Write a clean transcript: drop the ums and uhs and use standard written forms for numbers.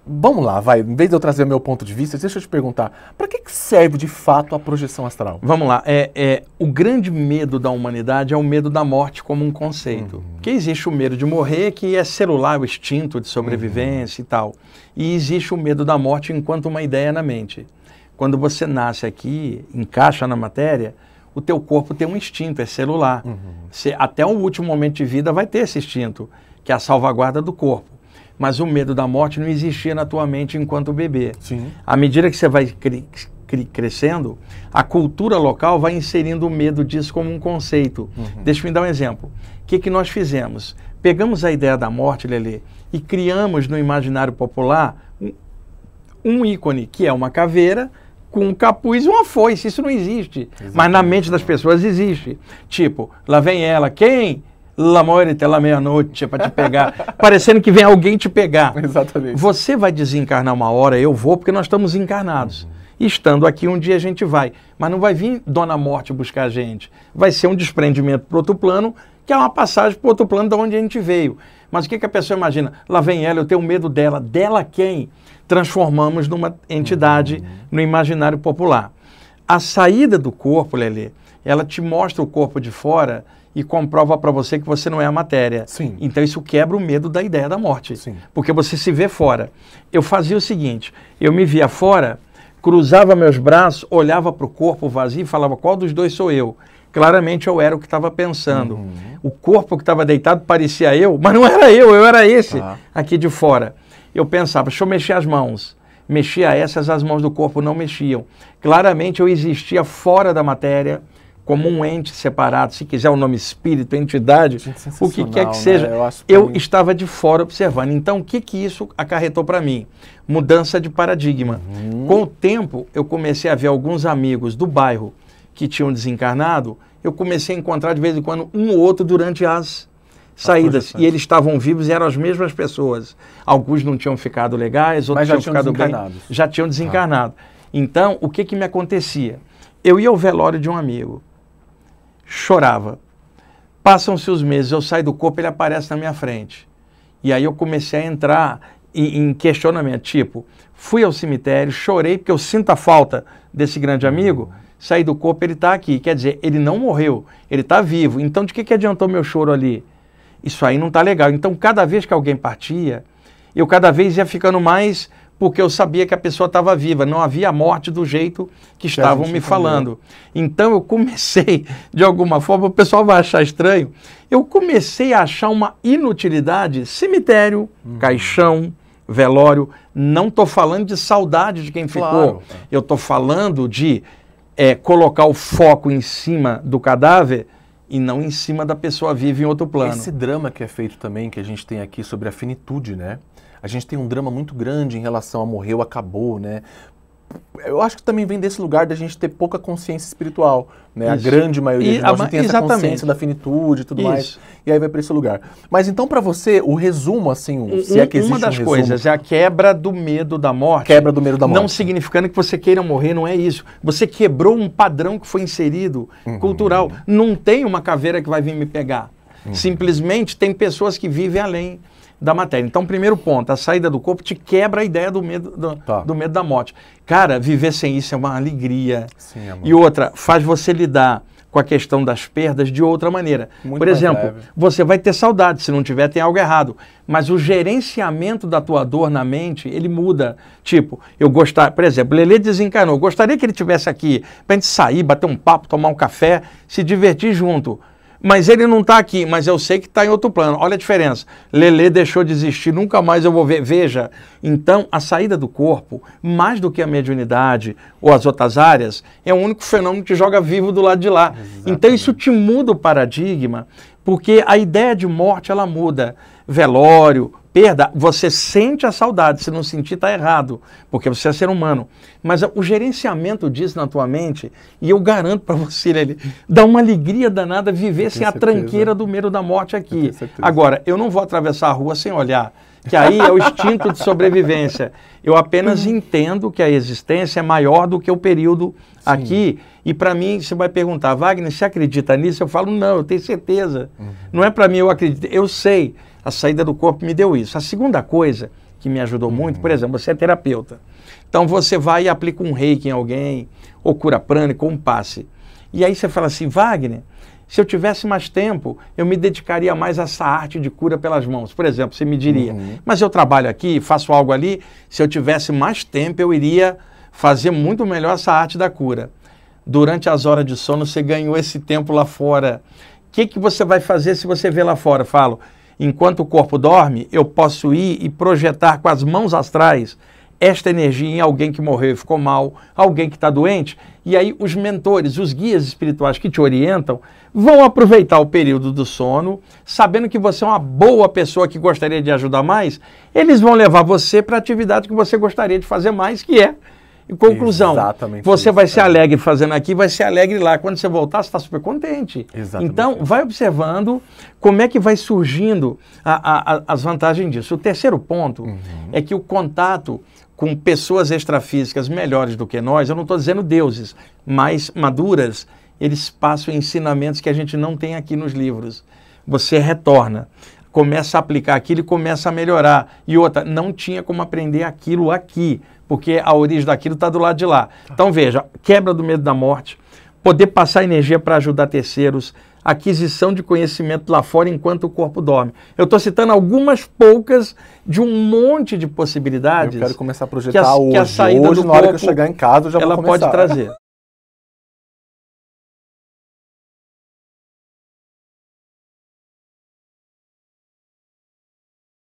Vamos lá, vai. Em vez de eu trazer o meu ponto de vista, deixa eu te perguntar, para que serve de fato a projeção astral? Vamos lá, o grande medo da humanidade é o medo da morte como um conceito. Porque existe o medo de morrer, que é celular, o instinto de sobrevivência e tal. E existe o medo da morte enquanto uma ideia na mente. Quando você nasce aqui, encaixa na matéria, o teu corpo tem um instinto, é celular. Até o último momento de vida vai ter esse instinto, que é a salvaguarda do corpo. Mas o medo da morte não existia na tua mente enquanto bebê. Sim. À medida que você vai crescendo, a cultura local vai inserindo o medo disso como um conceito. Deixa eu me dar um exemplo. O que nós fizemos? Pegamos a ideia da morte, Lelê, e criamos no imaginário popular um ícone, que é uma caveira com um capuz e uma foice. Isso não existe. Exatamente. Mas na mente das pessoas existe. Tipo, lá vem ela, quem? La morte, la meia-noite, para te pegar. Parecendo que vem alguém te pegar. Exatamente. Você vai desencarnar uma hora, eu vou, porque nós estamos encarnados. Estando aqui, um dia a gente vai. Mas não vai vir Dona Morte buscar a gente. Vai ser um desprendimento para outro plano, que é uma passagem para outro plano de onde a gente veio. Mas o que a pessoa imagina? Lá vem ela, eu tenho medo dela. Dela quem? Transformamos numa entidade no imaginário popular. A saída do corpo, Lelê, ela te mostra o corpo de fora e comprova para você que você não é a matéria. Sim. Então isso quebra o medo da ideia da morte. Sim. Porque você se vê fora. Eu fazia o seguinte, eu me via fora, cruzava meus braços, olhava para o corpo vazio e falava, qual dos dois sou eu? Claramente eu era o que estava pensando. O corpo que estava deitado parecia eu, mas não era eu era esse aqui de fora. Eu pensava, deixa eu mexer as mãos. Mexia essas, as mãos do corpo não mexiam. Claramente eu existia fora da matéria, como um ente separado, se quiser o nome espírito, entidade, o que quer que seja, né? eu estava de fora observando. Então, o que isso acarretou para mim? Mudança de paradigma. Com o tempo, eu comecei a ver alguns amigos do bairro que tinham desencarnado, eu comecei a encontrar de vez em quando um ou outro durante as saídas, e eles estavam vivos e eram as mesmas pessoas. Alguns não tinham ficado legais, outros tinham ficado bem, já tinham desencarnado. Então, o que me acontecia? Eu ia ao velório de um amigo, chorava. Passam-se os meses, eu saio do corpo, ele aparece na minha frente. E aí eu comecei a entrar em questionamento, tipo, fui ao cemitério, chorei porque eu sinto a falta desse grande amigo, saí do corpo, ele está aqui. Quer dizer, ele não morreu, ele está vivo. Então, de que adiantou meu choro ali? Isso aí não está legal. Então, cada vez que alguém partia, eu cada vez ia ficando mais... porque eu sabia que a pessoa estava viva, não havia morte do jeito que estavam me falando. Então eu comecei, de alguma forma, o pessoal vai achar estranho, eu comecei a achar uma inutilidade, cemitério, caixão, velório, não estou falando de saudade de quem ficou, eu estou falando de colocar o foco em cima do cadáver e não em cima da pessoa viva em outro plano. Esse drama que é feito também, que a gente tem aqui sobre a finitude, né? A gente tem um drama muito grande em relação a morreu, acabou, né? Eu acho que também vem desse lugar da gente ter pouca consciência espiritual, né? A grande maioria de nós não tem essa consciência da finitude e tudo mais. E aí vai para esse lugar. Mas então, para você, o resumo, assim, se é que existe uma das um coisas resumo, é a quebra do medo da morte. Quebra do medo da morte. Não significando que você queira morrer, não é isso. Você quebrou um padrão que foi inserido, cultural. Não tem uma caveira que vai vir me pegar. Simplesmente tem pessoas que vivem além da matéria. Então, primeiro ponto, a saída do corpo te quebra a ideia do medo, do medo da morte. Cara, viver sem isso é uma alegria. Sim, e outra, faz você lidar com a questão das perdas de outra maneira. Muito Por exemplo, você vai ter saudade, se não tiver tem algo errado, mas o gerenciamento da tua dor na mente, ele muda. Tipo, por exemplo, Lelê desencarnou, eu gostaria que ele estivesse aqui pra gente sair, bater um papo, tomar um café, se divertir junto. Mas ele não está aqui, mas eu sei que está em outro plano. Olha a diferença. Lelê deixou de existir, nunca mais eu vou ver. Veja, então a saída do corpo, mais do que a mediunidade ou as outras áreas, é o único fenômeno que joga vivo do lado de lá. Exatamente. Então isso te muda o paradigma, porque a ideia de morte ela muda. Velório, perda, você sente a saudade, se não sentir está errado, porque você é ser humano. Mas o gerenciamento disso na tua mente, e eu garanto para você, ele dá uma alegria danada viver sem a tranqueira do medo da morte aqui. Agora, eu não vou atravessar a rua sem olhar, que aí é o instinto de sobrevivência. Eu apenas entendo que a existência é maior do que o período aqui, e para mim, você vai perguntar, Wagner, você acredita nisso? Eu falo, não, eu tenho certeza. Não é para mim, eu acredito, eu sei. A saída do corpo me deu isso. A segunda coisa que me ajudou muito. Por exemplo, você é terapeuta. Então você vai e aplica um reiki em alguém, ou cura prânico, ou um passe. E aí você fala assim, Wagner, se eu tivesse mais tempo, eu me dedicaria mais a essa arte de cura pelas mãos. Por exemplo, você me diria, mas eu trabalho aqui, faço algo ali, se eu tivesse mais tempo, eu iria fazer muito melhor essa arte da cura. Durante as horas de sono, você ganhou esse tempo lá fora. O que você vai fazer se você vê lá fora? Falo, enquanto o corpo dorme, eu posso ir e projetar com as mãos astrais esta energia em alguém que morreu e ficou mal, alguém que está doente, e aí os mentores, os guias espirituais que te orientam, vão aproveitar o período do sono, sabendo que você é uma boa pessoa que gostaria de ajudar mais, eles vão levar você para a atividade que você gostaria de fazer mais, que é, em conclusão, exatamente você isso, vai ser alegre fazendo aqui, vai ser alegre lá. Quando você voltar, você está super contente. Exatamente então, isso. vai observando como é que vai surgindo as vantagens disso. O terceiro ponto é que o contato com pessoas extrafísicas melhores do que nós, eu não estou dizendo deuses, mas maduras, eles passam ensinamentos que a gente não tem aqui nos livros. Você retorna, começa a aplicar aquilo e começa a melhorar. E outra, não tinha como aprender aquilo aqui, porque a origem daquilo está do lado de lá. Então veja, quebra do medo da morte, poder passar energia para ajudar terceiros, aquisição de conhecimento lá fora enquanto o corpo dorme. Eu estou citando algumas poucas de um monte de possibilidades. Eu quero começar a projetar hoje. Que a saída hoje, do na hora corpo, que eu chegar em casa, eu já vou começar. Ela pode trazer.